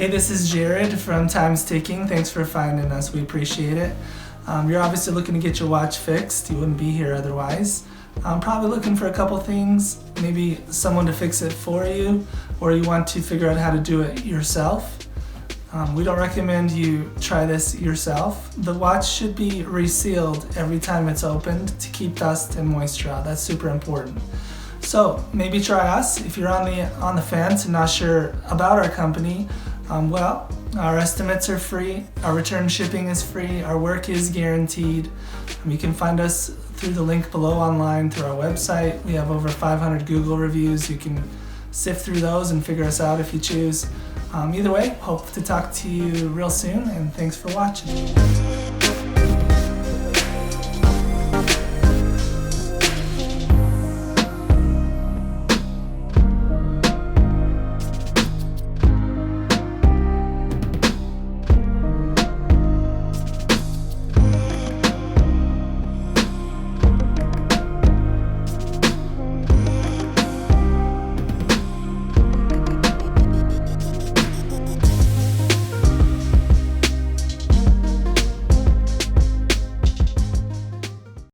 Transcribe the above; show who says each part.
Speaker 1: Hey, this is Jared from Time's Ticking. Thanks for finding us. We appreciate it. You're obviously looking to get your watch fixed. You wouldn't be here otherwise. Probably looking for a couple things, maybe someone to fix it for you, or you want to figure out how to do it yourself. We don't recommend you try this yourself. The watch should be resealed every time it's opened to keep dust and moisture out. That's super important. So maybe try us. If you're on the fence and not sure about our company, our estimates are free, our return shipping is free, our work is guaranteed. You can find us through the link below online through our website. We have over 500 Google reviews. You can sift through those and figure us out if you choose. Either way, hope to talk to you real soon, and thanks for watching.